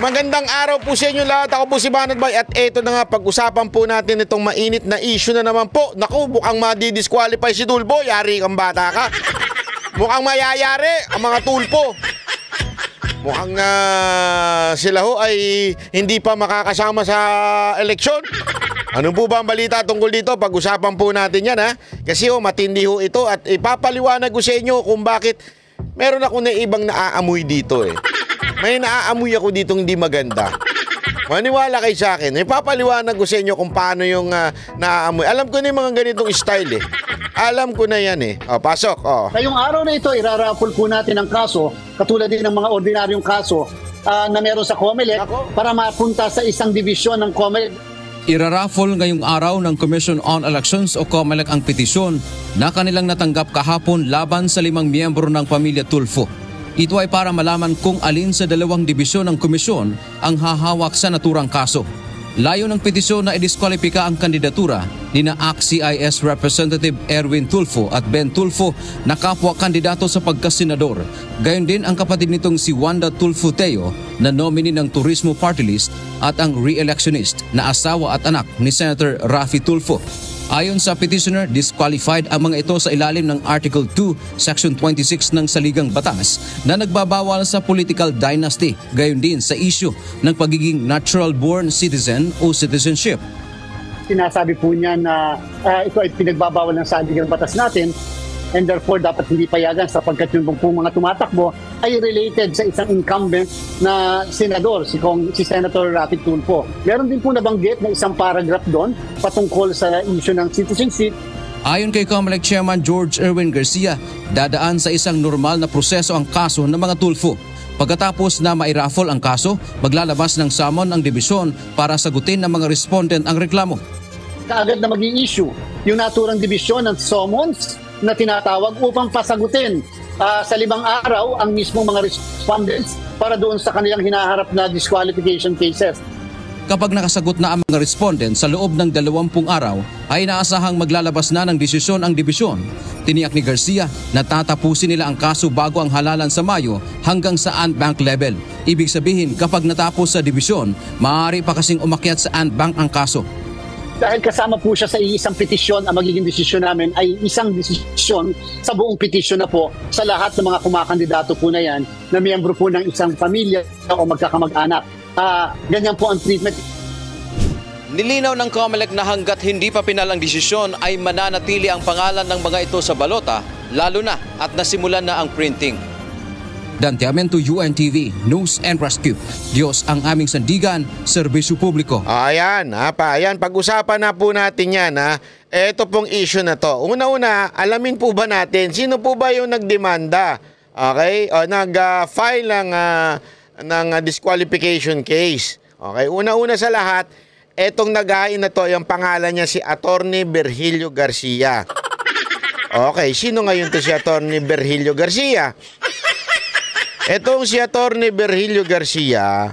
Magandang araw po sa inyo lahat. Ako po si Banat Bay at eto na nga, pag-usapan po natin itong mainit na issue na naman po. Naku, mukhang madi-disqualify si Tulfo. Yari kang bata ka. Mukhang mayayari ang mga Tulfo. Mukhang sila ho ay hindi pa makakasama sa eleksyon. Ano po ba ang balita tungkol dito? Pag-usapan po natin yan, ha? Kasi matindi ho ito at ipapaliwanag ko sa inyo kung bakit meron ako na ibang naaamoy dito eh. May naaamoy ako dito hindi maganda. Maniwala kayo sa akin. Ipapaliwanag ko sa inyo kung paano yung naaamoy. Alam ko na yung mga ganitong style eh. Alam ko na yan eh. O, pasok. O. Ngayong araw na ito, iraraffle po natin ang kaso, katulad din ng mga ordinaryong kaso na meron sa COMELEC para mapunta sa isang divisyon ng COMELEC. Iraraffle ngayong araw ng Commission on Elections o COMELEC ang petisyon na kanilang natanggap kahapon laban sa 5 miyembro ng pamilya Tulfo. Ito ay para malaman kung alin sa 2 dibisyon ng komisyon ang hahawak sa naturang kaso. Layo ng petisyon na idiskwalipika ang kandidatura ni na ACT-CIS Representative Erwin Tulfo at Ben Tulfo na kapwa kandidato sa pagkasenador. Gayon din ang kapatid nitong si Wanda Tulfo Teo na nominee ng Turismo Party List at ang re-electionist na asawa at anak ni Senator Raffy Tulfo. Ayon sa petitioner, disqualified ang mga ito sa ilalim ng Article 2, Section 26 ng Saligang Batas na nagbabawal sa political dynasty, gayon din sa issue ng pagiging natural-born citizen o citizenship. Sinasabi po niya na ito ay pinagbabawal ng Saligang Batas natin and therefore dapat hindi payagan sapagkat yung mga tumatakbo ay related sa isang incumbent na senador, si Senator Raffy Tulfo. Meron din po nabanggit na isang paragraph doon patungkol sa issue ng citizenship. Ayon kay COMELEC Chairman George Erwin Garcia, dadaan sa isang normal na proseso ang kaso ng mga Tulfo. Pagkatapos na mairaffle ang kaso, maglalabas ng summon ang dibisyon para sagutin ng mga respondent ang reklamo. Kaagad na mag-i-issue yung naturang dibisyon ng summons na tinatawag upang pasagutin sa 5 araw ang mismong mga respondents para doon sa kanilang hinaharap na disqualification cases. Kapag nakasagot na ang mga respondents sa loob ng 20 araw, ay inaasahang maglalabas na ng desisyon ang dibisyon. Tiniyak ni Garcia na tatapusin nila ang kaso bago ang halalan sa Mayo hanggang sa Antbank level. Ibig sabihin, kapag natapos sa dibisyon, maaari pa kasing umakyat sa Antbank ang kaso. Dahil kasama po siya sa isang petisyon, ang magiging desisyon namin ay isang desisyon sa buong petisyon na po sa lahat ng mga kumakandidato po na yan na miyembro po ng isang pamilya o magkakamag-anak. Ganyan po ang treatment. Nilinaw ng COMELEC na hanggat hindi pa pinal ang desisyon ay mananatili ang pangalan ng mga ito sa balota, lalo na at nasimulan na ang printing. Dante Amento, UNTV, News and Rescue. Diyos ang aming sandigan, serbisyo publiko. Ayan, ayan, pag-usapan na po natin yan, ha. Ito pong issue na to. Una-una, alamin po ba natin, sino po ba yung nagdemanda? Okay? O nag-file ng disqualification case. Okay? Una-una sa lahat, etong naghain na to, yung pangalan niya si Attorney Virgilio Garcia. Okay, sino ngayon to si Attorney Virgilio Garcia? Etong si Attorney Virgilio Garcia,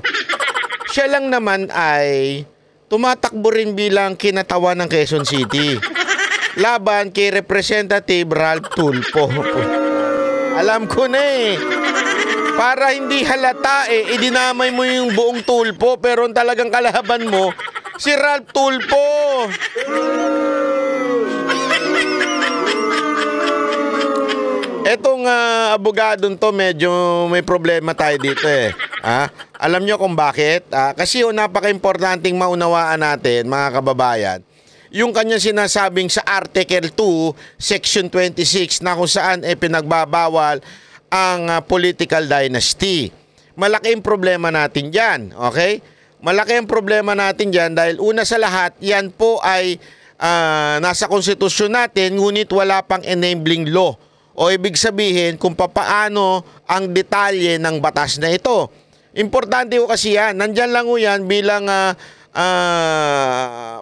siya lang naman ay tumatakbo rin bilang kinatawan ng Quezon City laban kay Representative Ralph Tulfo. Alam ko na eh. Para hindi halata eh, idinamay mo yung buong Tulfo pero talagang kalaban mo si Ralph Tulfo. Etong abogadong to medyo may problema tayo dito eh. Alam nyo kung bakit? Kasi napaka-importanting maunawaan natin mga kababayan. Yung kanya sinasabing sa Article 2, Section 26 na kung saan pinagbabawal ang political dynasty. Malaki ang problema natin dyan. Okay? Malaki ang problema natin dyan dahil una sa lahat, yan po ay nasa konstitusyon natin ngunit wala pang enabling law. O ibig sabihin kung papaano ang detalye ng batas na ito. Importante ko kasi yan. Nandyan lang ko yan bilang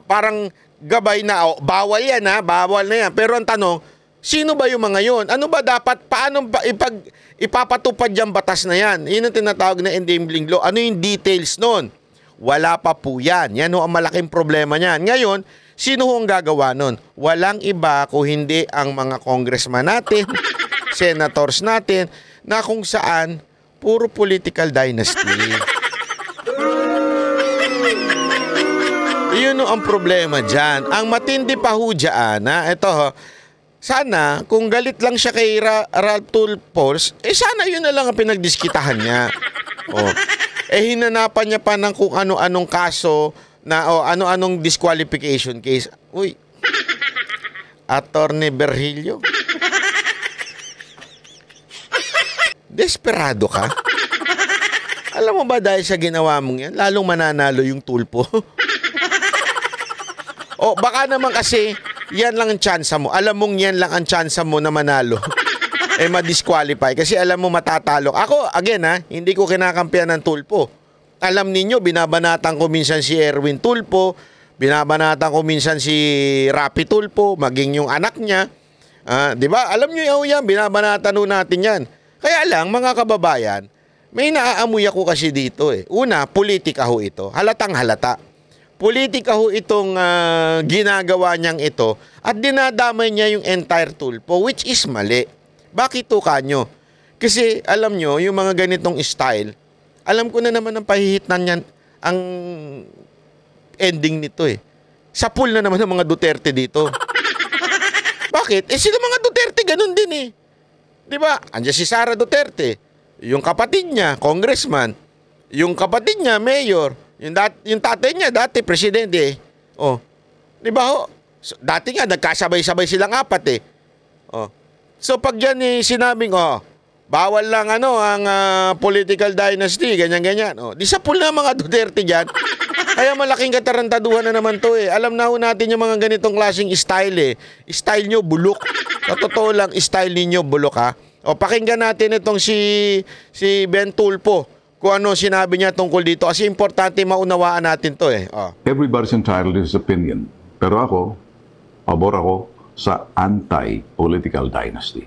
parang gabay na bawal yan bawal na yan. Pero ang tanong, sino ba yung mga yon? Ano ba dapat, paano ipapatupad yung batas na yan? Yun ang tinatawag na enabling law. Ano yung details nun? Wala pa po yan. Yan ho ang malaking problema niyan. Ngayon, sino ho ang gagawa nun? Walang iba kung hindi ang mga congressman natin, senators natin, na kung saan puro political dynasty. ano ang problema dyan? Ang matindi pa ho dyan, ito ho, sana kung galit lang siya kay Ralph Tulfo, sana yun na lang ang pinagdiskitahan niya. Oh. Hinanapan niya pa ng kung ano-anong kaso na ano-anong disqualification case. Uy, Attorney Virgilio? Desperado ka? Alam mo ba dahil sa ginawa mong yan, lalong mananalo yung Tulfo? O baka naman kasi yan lang ang tsansa mo. Alam mong yan lang ang tsansa mo na manalo. Ma-disqualify. Kasi alam mo matatalo. Ako, again hindi ko kinakampihan ng Tulfo. Alam ninyo, binabanatan ko minsan si Erwin Tulfo, binabanatan ko minsan si Rapi Tulfo, maging yung anak niya. Di ba? Alam nyo yan, binabanatan natin yan. Kaya lang, mga kababayan, may naaamoy ako kasi dito Una, politika ho ito. Halatang halata. Politika ho itong ginagawa niyang ito at dinadamay niya yung entire Tulfo, which is mali. Bakit to kanyo? Kasi alam nyo, yung mga ganitong style, alam ko na naman ang pahihitnan niyan, ang ending nito Sa pool na naman ng mga Duterte dito. Bakit? Sila mga Duterte ganun din Di ba? Andiyan si Sara Duterte. Yung kapatid niya, congressman. Yung kapatid niya, mayor. Yung tatay niya, dati presidente. Di ba ho? So, dati nga, nagkasabay-sabay silang apat So pag yan sinabing, bawal lang ang political dynasty, ganyan-ganyan. Di sa pool na mga Duterte dyan. Kaya malaking katarantaduhan na naman to Alam na ho natin yung mga ganitong klaseng style Style nyo, bulok. Sa totoo lang, style ninyo, bulok pakinggan natin itong si Ben Tulfo kung ano sinabi niya tungkol dito. Kasi importante maunawaan natin to Everybody's entitled to his opinion. Pero ako, pabor ako sa anti-political dynasty.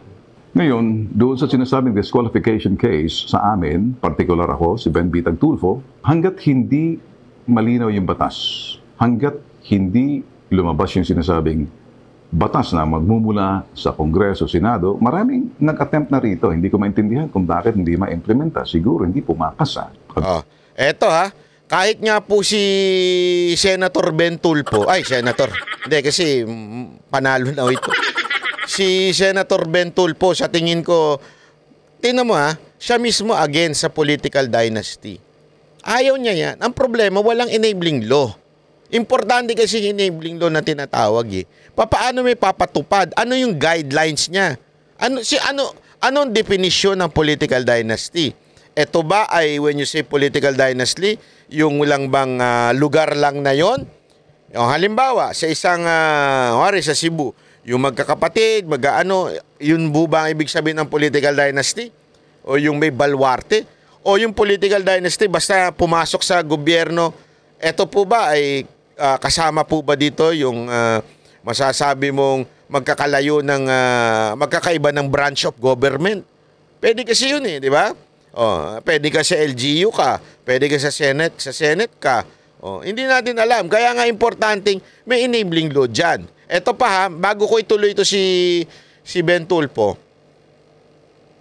Ngayon, doon sa sinasabing disqualification case sa amin, partikular ako, si Ben Bitag Tulfo, hanggat hindi malinaw yung batas, hanggat hindi lumabas yung sinasabing batas na magmumula sa Kongreso, Senado, maraming nag-attempt na rito. Hindi ko maintindihan kung bakit hindi ma-implementa. Siguro hindi pumakas Eto kahit nga po si Senator Ben Tulfo, Senator, hindi kasi panalo na ito. Si Senator Ben Tulfo, sa tingin ko, tingnan mo siya mismo against sa political dynasty. Ayaw niya yan. Ang problema, walang enabling law. Importante kasi enabling law na tinatawag Paano may papatupad? Ano yung guidelines niya? Anong definisyon ng political dynasty? Ito ba ay when you say political dynasty, yung lang bang lugar lang na yon? Halimbawa, sa isang sa Cebu, yung magkakapatid, yun ba ang ibig sabihin ng political dynasty? O yung may balwarte? O yung political dynasty, basta pumasok sa gobyerno, ito po ba ay kasama po ba dito yung masasabi mong magkakalayo ng magkakaiba ng branch of government? Pwede kasi yun di ba? Pwede ka sa LGU ka, pwede ka sa Senate ka. Hindi natin alam. Kaya nga importanteng may enabling law dyan. Ito pa bago ko ituloy ito si Ben Tulfo,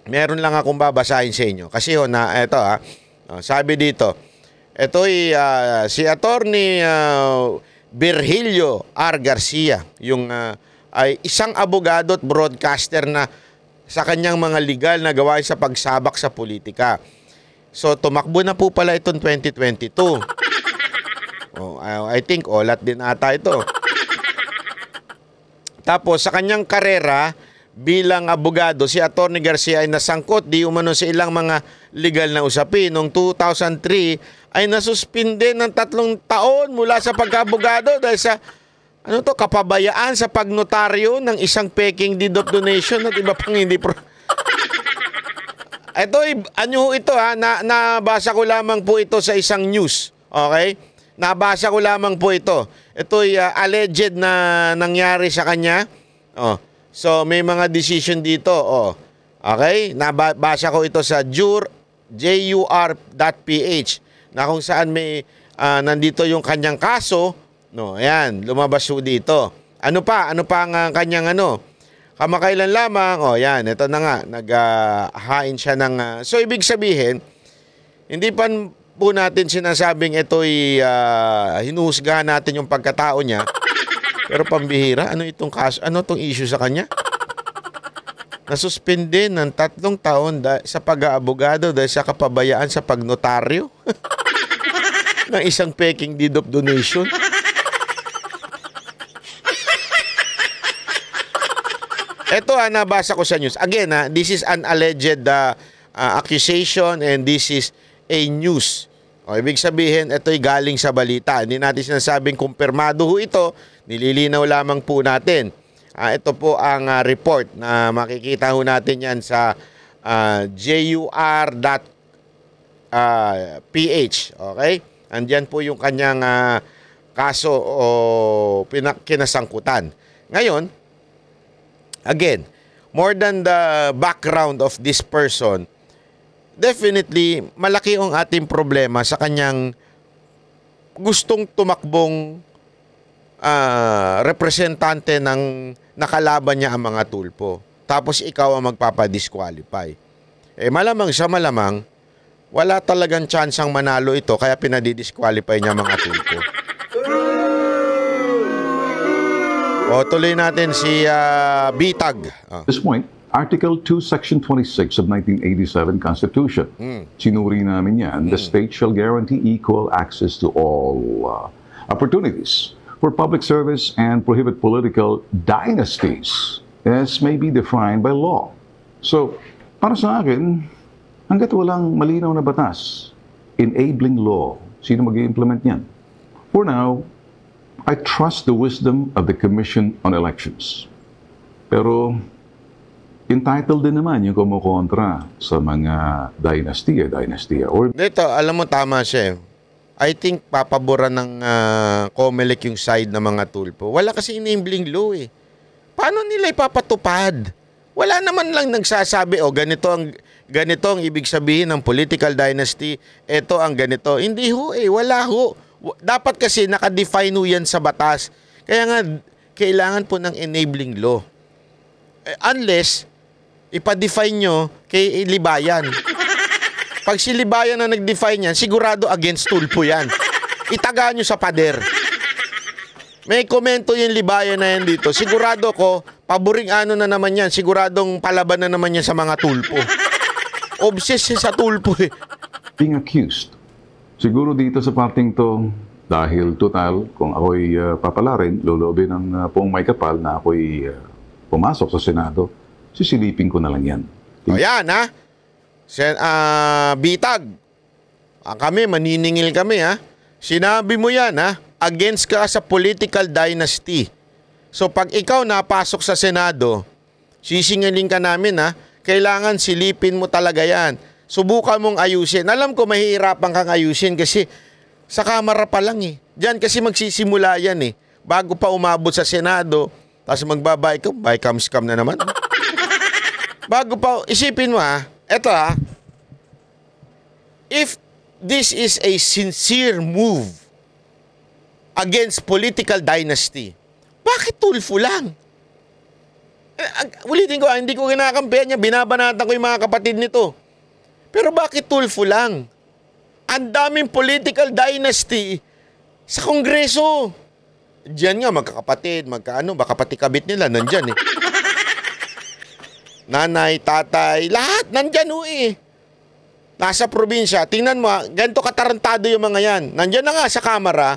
meron lang akong babasahin sa inyo. Kasi ito sabi dito, ito si Attorney Virgilio R. Garcia, yung ay isang abogado at broadcaster na sa kanyang mga legal na gawain sa pagsabak sa politika. So tumakbo na po pala itong 2022. I think olat din ata ito. Tapos sa kanyang karera bilang abogado, si Attorney Garcia ay nasangkot di umano sa ilang mga legal na usapin. Noong 2003 ay nasuspinde ng 3 taon mula sa pagkaabogado dahil sa kapabayaan sa pagnotaryo ng isang peking deed of donation at iba pang hindi Ito ito nabasa ko lamang po ito sa isang news. Okay? Nabasa ko lamang po ito. Ito alleged na nangyari sa kanya. So may mga decision dito. Okay? Nabasa ko ito sa jur.ph na kung saan may nandito yung kanyang kaso. Ayan, lumabas po dito. Ano pa ang kanyang kamakailan lamang. Yan, ito na nga, naghain siya ng so ibig sabihin, hindi pa po natin sinasabing ito'y hinuhusgahan natin yung pagkatao niya. Pero pambihira, ano itong kaso? Ano itong issue sa kanya? Nasuspinde ng 3 taon sa pag-aabogado dahil sa kapabayaan sa pagnotaryo ng isang peking deed of donation. Ito nabasa ko sa news. Again, this is an alleged accusation and this is a news. O, ibig sabihin, ito'y galing sa balita. Hindi natin sinasabing kumpirmado ho ito. Nililinaw lamang po natin. Ito po ang report na makikita ho natin yan sa jur.ph. Okay? Andyan po yung kanyang kaso o kinasangkutan. Ngayon, again, more than the background of this person, definitely, malaki ang ating problema sa kanyang gustong tumakbong representante ng nakalaban niya ang mga tulpo. Tapos ikaw ang magpapadisqualify. Malamang sa malamang, wala talagang tsansang manalo ito kaya pinadidisqualify niya mga tulpo. O, tuloy natin si Bitag. At this point, Article 2, Section 26 of 1987 Constitution. Sinuri namin yan. The state shall guarantee equal access to all opportunities for public service and prohibit political dynasties as may be defined by law. So, para sa akin, hanggat walang malinaw na batas, enabling law, sino mag-i-implement yan? For now, I trust the wisdom of the Commission on Elections. Pero, entitled din naman yung kumukontra sa mga dynasty. Or dito, alam mo, tama siya. I think papaboran ng COMELEC yung side ng mga tulpo. Wala kasi enabling law eh. Paano nila ipapatupad? Wala naman lang nagsasabi, ganito ang ibig sabihin ng political dynasty, ito ang ganito. Hindi ho wala ho. Dapat kasi nakadefine ho yan sa batas. Kaya nga, kailangan po ng enabling law. Unless, ipa-define nyo kay Libayan. Pag si Libayan na nag-define yan, sigurado against tulpo yan. Itaga nyo sa pader. May komento yung Libayan na yan dito. Sigurado ko, paboring ano na naman yan. Siguradong palaban na naman yan sa mga tulpo. Obsessed sa tulpo eh. Being accused. Siguro dito sa parting to, dahil total, kung ako'y papalarin, lulobin ng pong may kapal na ako'y pumasok sa Senado, sisilipin ko na lang yan. O yan ha. Bitag. Kami, maniningil kami ha. Sinabi mo yan ha. Against ka sa political dynasty. So pag ikaw napasok sa Senado, sisingaling ka namin ha. Kailangan silipin mo talaga yan. Subukan mong ayusin. Alam ko mahihirapan kang ayusin kasi sa Kamara pa lang eh. Diyan kasi magsisimula yan eh. Bago pa umabot sa Senado, tapos magbabay ka, scam na naman. Bago pa, isipin mo eto if this is a sincere move against political dynasty, bakit tulfo lang? Ulitin ko, hindi ko kinakampihan niya, binabanatan ko yung mga kapatid nito. Pero bakit tulfo lang? Ang daming political dynasty sa Kongreso. Diyan nga, magkakapatid, baka pati kabit nila, nandyan eh. Nanay, tatay, lahat, nandyan eh. Nasa probinsya, tingnan mo, ganito katarantado yung mga yan. Nandyan na nga sa Kamara,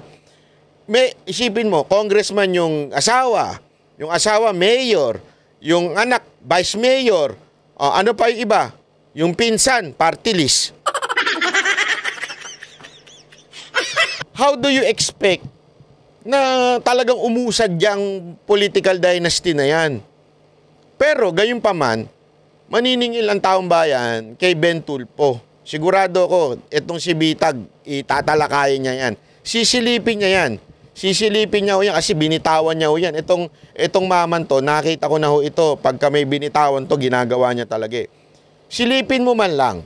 isipin mo, congressman yung asawa mayor, yung anak, vice mayor, ano pa yung iba? Yung pinsan, party list. How do you expect na talagang umusad yung political dynasty na yan? Pero gayon pa man, maniningil ang taong bayan kay Ben Tulfo. Sigurado ko, itong si Bitag, itatalakayin niya yan. Sisilipin niya yan. Sisilipin niya ho yan kasi binitawan niya ho yan. Itong maman to, nakita ko na ho ito. Pagka may binitawan to, ginagawa niya talaga eh. Silipin mo man lang.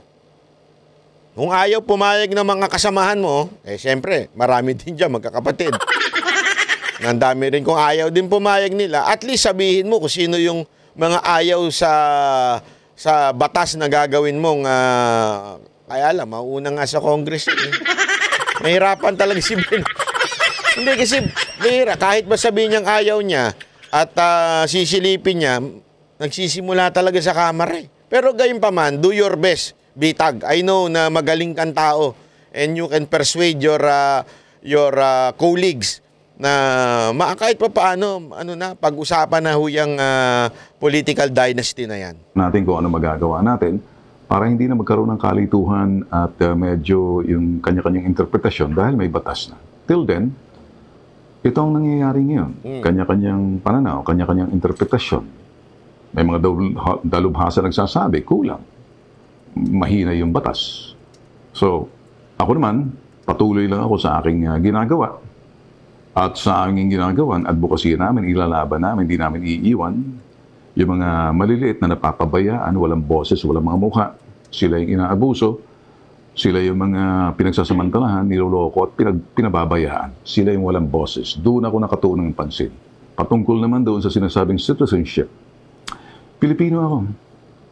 Kung ayaw pumayag ng mga kasamahan mo, siyempre, marami din dyan, magkakapatid. Nandami rin kung ayaw din pumayag nila. At least sabihin mo kung sino yung mga ayaw sa batas na gagawin mong Kaya alam, mauna nga sa Congress yun. Mahirapan talaga si Ben. Hindi kasi, kahit ba sabihin niyang ayaw niya at sisilipin niya, nagsisimula talaga sa kamera eh. Pero gayon pa man, do your best, Bitag. I know na magaling kang tao and you can persuade your colleagues na kahit pa paano, pag-usapan na huyang political dynasty na yan. Natin kung ano magagawa natin para hindi na magkaroon ng kalituhan at medyo yung kanya-kanyang interpretasyon dahil may batas na. Till then, ito ang nangyayari ngayon. Kanya-kanyang pananaw, kanya-kanyang interpretasyon. May mga dalubhasa nagsasabi, kulang. Mahina yung batas. So, ako naman, patuloy lang ako sa aking ginagawa. At sa aming ginagawan, advocacy namin, ilalaban namin, hindi namin iiwan. Yung mga maliliit na napapabayaan, walang boses, walang mga mukha, sila yung inaabuso, sila yung mga pinagsasamantalahan, niloloko at pinababayaan. Sila yung walang boses. Doon ako nakatuon ng pansin. Patungkol naman doon sa sinasabing citizenship. Pilipino ako.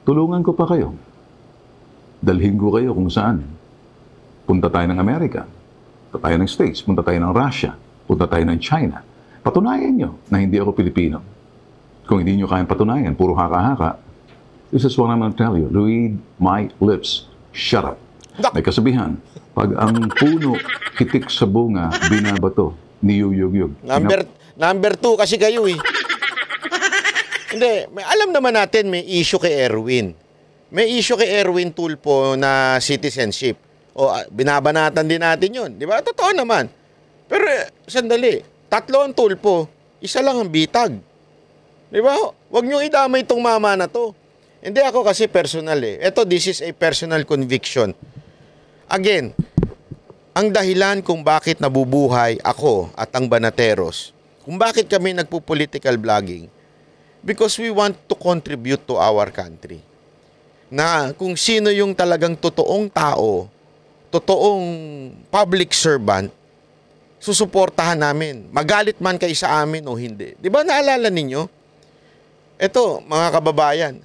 Tulungan ko pa kayo. Dalhin ko kayo kung saan. Punta tayo ng Amerika. Punta tayo ng States. Punta tayo ng Russia. Punta tayo ng China. Patunayan nyo na hindi ako Pilipino. Kung hindi nyo kayang patunayan, puro haka-haka, this is what I'm going to tell you. Read my lips. Shut up. May kasabihan, pag ang puno kitik sa bunga, binabato, niyuyug-yug. Number 2 kasi kayo eh. Hindi, alam naman natin may issue kay Erwin. May issue kay Erwin Tulfo na citizenship. O binabanatan din natin yun. Di ba? Totoo naman. Pero sandali, 3 ang Tulfo, 1 lang ang Bitag. Di ba? Huwag nyo idamay itong mama na to. Hindi ako kasi personal eh. This is a personal conviction. Again, ang dahilan kung bakit nabubuhay ako at ang Banateros, kung bakit kami nagpo-political vlogging, because we want to contribute to our country. Na kung sino yung talagang totoong tao, totoong public servant, susuportahan namin. Magalit man kayo sa amin o hindi. Di ba naalala ninyo? Ito, mga kababayan,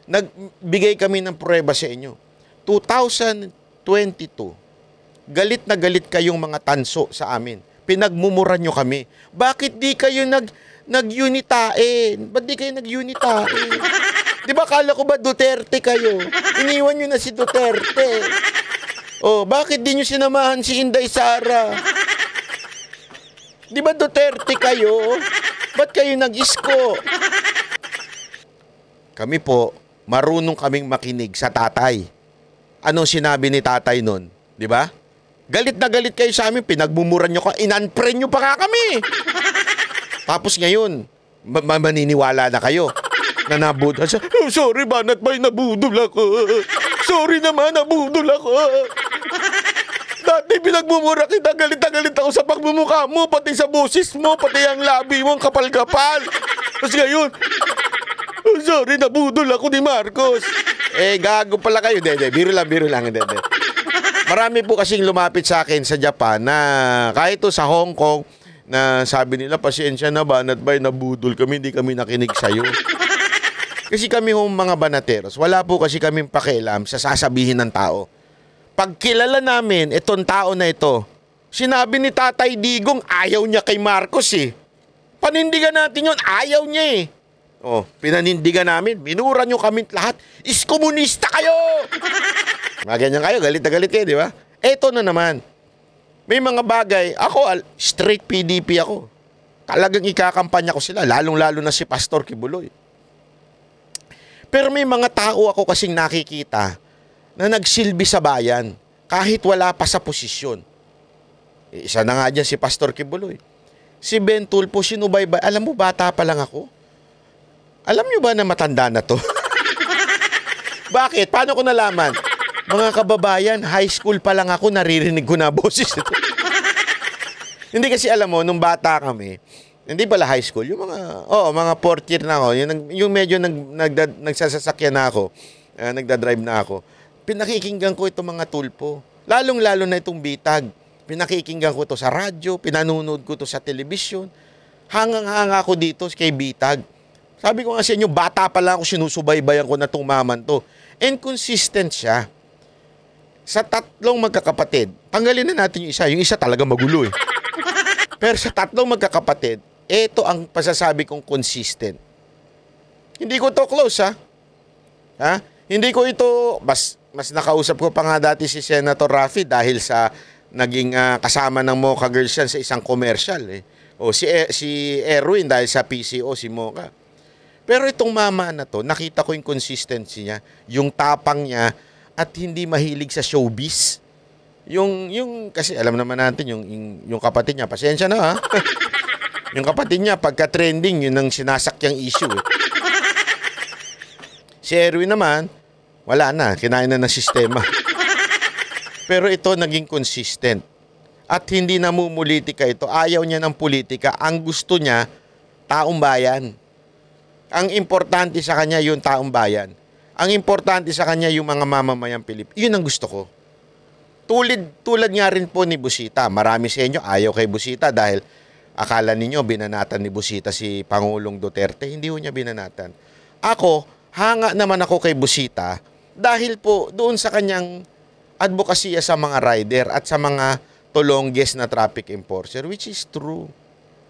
nagbigay kami ng prueba sa inyo. 2022, galit na galit kayong mga tanso sa amin. Pinagmumuran nyo kami. Bakit di kayo nag-unitae? Ba't di kayo nag-unitae? Di ba kala ko ba Duterte kayo? Iniwan nyo na si Duterte. Bakit di nyo sinamahan si Inday Sara? Di ba Duterte kayo? Ba't kayo nag-isko? Kami po, marunong kaming makinig sa tatay. Anong sinabi ni tatay nun? Di ba? Galit na galit kayo sa amin, pinagmumuran nyo ka, in-unfriend nyo pa nga kami. Tapos ngayon, maniniwala na kayo na nabudol. Sorry, Banat Bay, nabudol ako. Sorry naman, nabudol ako. Dati pinagmumura kita, galit na galit ako sa pagmumukha mo, pati sa boses mo, pati ang labi mo, ang kapal-kapal. Tapos ngayon, sorry, nabudol ako ni Marcos. Gago pala kayo. Biro lang. Marami po kasing lumapit sa akin sa Japan na kahit to sa Hong Kong na sabi nila, pasensya na Banat Bay, nabudol kami, hindi kami nakinig sa'yo. Kasi kami mga Banateros, wala po kasi kaming pakialam sa sasabihin ng tao. Pag kilala namin itong tao na ito, sinabi ni Tatay Digong, ayaw niya kay Marcos eh. Panindigan natin yun, ayaw niya eh. Pinanindigan namin, minura nyo kami lahat, iskomunista kayo! Mga ganyan kayo, galit na galit kayo, di ba? Eto na naman, may mga bagay, ako, straight PDP ako. Talagang ikakampanya ko sila, lalong-lalo na si Pastor Kibuloy. Pero may mga tao ako kasing nakikita na nagsilbi sa bayan kahit wala pa sa posisyon. Isa na nga dyan si Pastor Kibuloy. Si Ben Tulfo, sinubaybay. Alam mo, bata pa lang ako. Alam nyo ba na matanda na to? Bakit? Paano ko nalaman? Mga kababayan, high school pa lang ako, naririnig ko na boses ito. Hindi kasi alam mo, nung bata kami, hindi pala high school, yung mga fourth year na ako, yung medyo nagsasasakyan na ako, nagdadrive na ako, pinakikinggan ko itong mga Tulfo. Lalong-lalo na itong Bitag. Pinakikinggan ko ito sa radyo, pinanonood ko ito sa telebisyon. Hangang-hanga ako dito kay Bitag. Sabi ko nga sa inyo, bata pa lang ako, sinusubaybayan ko na itong maman to. And consistent siya. sa tatlong magkakapatid, tanggalin na natin yung isa talaga magulo eh. Pero sa tatlong magkakapatid, ito ang pasasabi kong consistent. Hindi ko to close ha? Hindi ko ito, mas nakausap ko pa nga dati si Senator Raffy dahil sa naging kasama ng Mocha Girls yan sa isang commercial eh. O si Erwin dahil sa PCO, si Mocha. Pero itong mama na to, nakita ko yung consistency niya, yung tapang niya, at hindi mahilig sa showbiz. Yung kasi alam naman natin yung kapatid niya, pasensya na ha. Yung kapatid niya pagka trending yun ang sinasakyang issue eh. Si Erwin naman wala na, kinain na ng sistema. Pero ito naging consistent. At hindi namumulitika ito. Ayaw niya ng politika. Ang gusto niya taong bayan. Ang importante sa kanya yung taong bayan. Ang importante sa kanya yung mga mamamayang Pilipino. Yun ang gusto ko. Tulad nga rin po ni Busita. Marami sa inyo ayaw kay Busita dahil akala ninyo binanatan ni Busita si Pangulong Duterte. Hindi ho niya binanatan. Ako, hanga naman ako kay Busita dahil po doon sa kanyang advokasya sa mga rider at sa mga tulongges na traffic enforcer, which is true.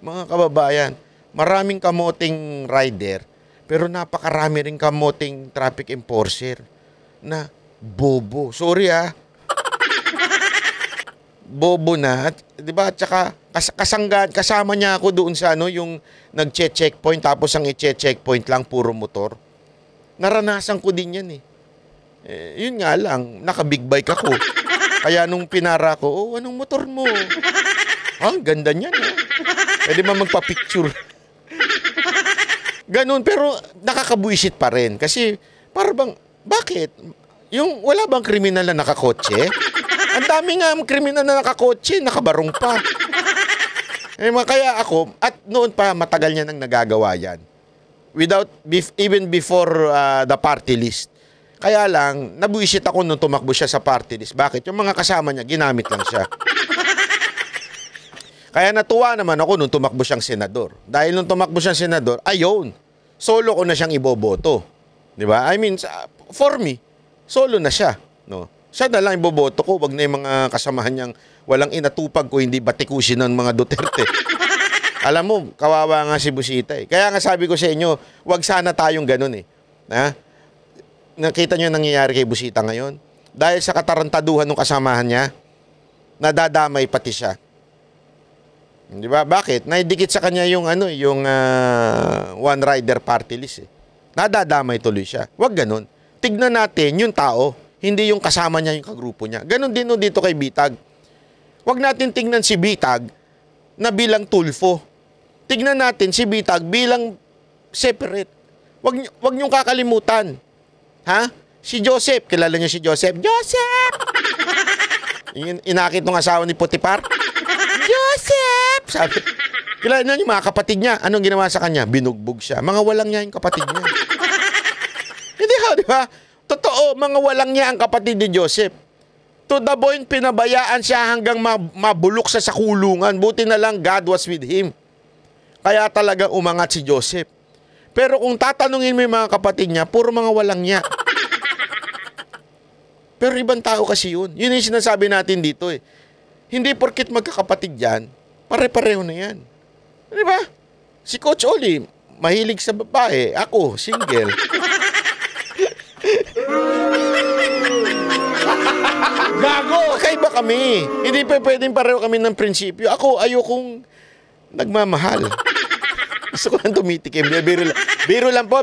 Mga kababayan, maraming kamoting rider pero napakarami rin kamoting traffic enforcer na bobo. Sorry bobo na. At, diba? At saka kasama niya ako doon sa yung nag-checkpoint tapos ang i-checkpoint lang puro motor. Naranasan ko din yan eh. Yun nga lang, naka-big bike ako. Kaya nung pinara ko, anong motor mo? Ganda niyan Pwede ba magpa-picture? Ganun, pero nakakabuisit pa rin. Kasi, parang, bakit? Yung wala bang kriminal na nakakotse? Ang dami nga kriminal na nakakotse, nakabarong pa. Kaya ako, at noon pa matagal niya nang nagagawa yan. Even before the party list. Kaya lang, nabuisit ako nung tumakbo siya sa party list. Bakit? Yung mga kasama niya, ginamit lang siya. Kaya natuwa naman ako nung tumakbo siyang senador. Dahil nung tumakbo siyang senador, ayun, solo ko na siyang iboboto. Di ba? I mean, for me, solo na siya. No? Siya na lang iboboto ko. Wag na yung mga kasamahan niyang walang inatupag ko, hindi batikusin ng mga Duterte. Alam mo, kawawa nga si Busita eh. Kaya nga sabi ko sa inyo, wag sana tayong ganun eh. Nakita niyo nangyayari kay Busita ngayon? Dahil sa katarantaduhan ng kasamahan niya, nadadamay pati siya. Di ba? Bakit? Naidikit sa kanya yung one rider party list eh. Nadadamay tuloy siya. Wag ganun. Tignan natin yung tao, hindi yung kasama niya, yung kagrupo niya. Ganun din dito kay Bitag. Wag natin tignan si Bitag na bilang tulfo. Tignan natin si Bitag bilang separate. Wag niyong kakalimutan. Si Joseph, kilala niyo si Joseph? Joseph! Inakit ng asawa ni Potiphar. Joseph! Sabi, kilala niyo mga kapatid niya. Anong ginawa sa kanya? Binugbog siya. Mga walang niya yung kapatid niya. Hindi di ba? Totoo, mga walang niya ang kapatid ni Joseph. To the point, pinabayaan siya hanggang mabulok sa kulungan. Buti na lang God was with him. Kaya talaga umangat si Joseph. Pero kung tatanungin mo yung mga kapatid niya, puro mga walang niya. Pero ibang tao kasi yun. Yun yung sinasabi natin dito eh. Hindi porkit magkakapatid yan, pare-pareho na yan. Di ba? Si Coach Oli, mahilig sa babae. Ako, single. Gago! Kaiba kami. Hindi pa pwedeng pareho kami ng prinsipyo. Ako, ayokong nagmamahal. Gusto ko lang tumitikim. Biro lang po.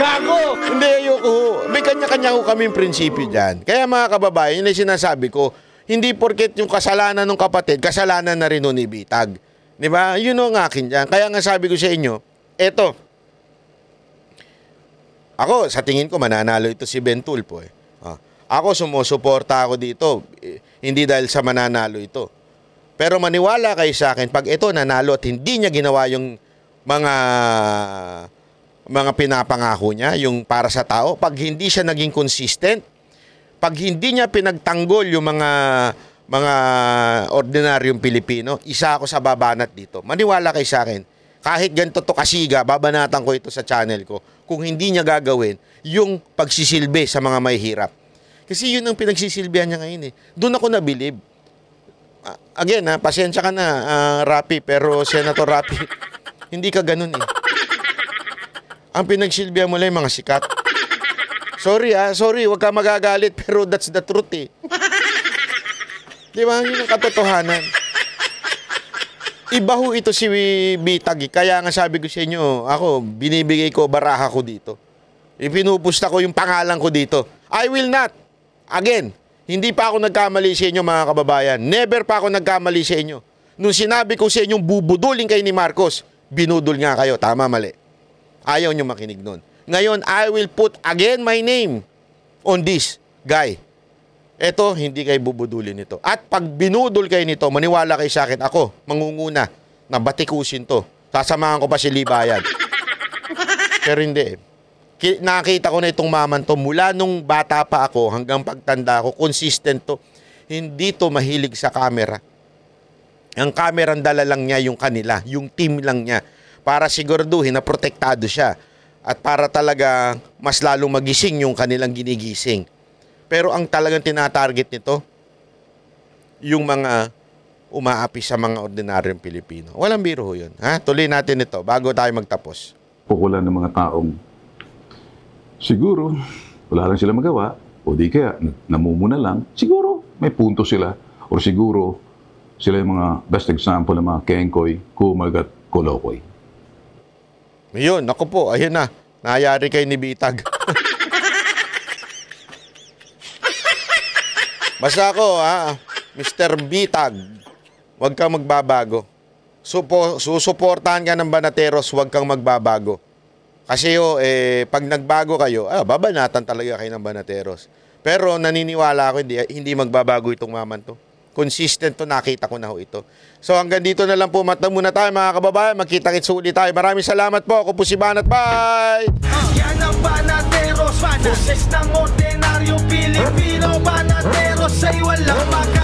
Gago! Hindi, ayoko. May kanya-kanya ko kaming prinsipyo dyan. Kaya mga kababayan, yun ay sinasabi ko, hindi porket yung kasalanan ng kapatid, kasalanan na rin ni Bitag. Di ba? Yun ang akin dyan. Kaya nga sabi ko sa inyo, eto, ako, sa tingin ko, mananalo ito si Ben Tulfo eh. Ako, sumusuporta ako dito. Hindi dahil sa mananalo ito. Pero maniwala kayo sa akin, pag ito nanalo at hindi niya ginawa yung mga pinapangako niya, yung para sa tao, pag hindi siya naging consistent, pag hindi niya pinagtanggol yung mga ordinaryong Pilipino, isa ako sa babanat dito. Maniwala kayo sa akin. Kahit ganito to kasiga, babanatan ko ito sa channel ko. Kung hindi niya gagawin yung pagsisilbi sa mga mahihirap. Kasi yun ang pinagsisilbihan niya ngayon eh. Doon ako nabilib. Again, pasensya ka na, Rapi, pero Senator Rapi, hindi ka ganun eh. Ang pinagsilbihan mo lang yung mga sikat. Sorry, wag ka magagalit, pero that's the truth eh. Di ba? Yun ang katotohanan. Iba ho ito si Bitag. Kaya nga sabi ko sa inyo, ako, binibigay ko baraha ko dito. Ipinupusta ko yung pangalan ko dito. I will not. Again, hindi pa ako nagkamali sa inyo mga kababayan. Never pa ako nagkamali sa inyo. Nung sinabi ko sa inyong bubudulin kayo ni Marcos, binudol nga kayo. Tama, mali. Ayaw nyo makinig nun. Ngayon, I will put again my name on this guy. Eto, hindi kayo bubudulin nito. At pag binudol kayo nito, maniwala kayo sa akin, ako, mangunguna, na batikusin to. Sasamahan ko pa si Libayan. Pero hindi. Nakita ko na itong maman to, mula nung bata pa ako, hanggang pagtanda ko, consistent to. Hindi to mahilig sa camera. Ang camera, ang dala lang niya yung kanila, yung team lang niya. Para siguraduhin na protektado siya. At para talaga mas lalong magising yung kanilang ginigising. Pero ang talagang tinatarget nito, yung mga umaapi sa mga ordinaryong Pilipino. Walang biro ho yun. Tuloy natin ito bago tayo magtapos. Pukulan ng mga taong siguro wala lang sila magawa o di kaya namumuna lang. Siguro may punto sila o siguro sila yung mga best example ng mga kengkoy, kumagat, kolokoy. Yun, ako po, ayun na. Nayari kay ni Bitag. Basta ako, Mr. Bitag, huwag kang magbabago. Susuportahan ka ng Banateros, huwag kang magbabago. Kasi pag nagbago kayo, babanatan talaga kayo ng Banateros. Pero naniniwala ako, hindi magbabago itong maman to. Consistent to, nakita ko na ho ito. So hanggang dito na lang po, mata muna tayo mga kababayan. Magkita-kits ulit tayo. Maraming salamat po. Ako po si Banat. Bye! Yan ang Banateros, boses ng ordinaryo Pilipino. Banateros ay walang maka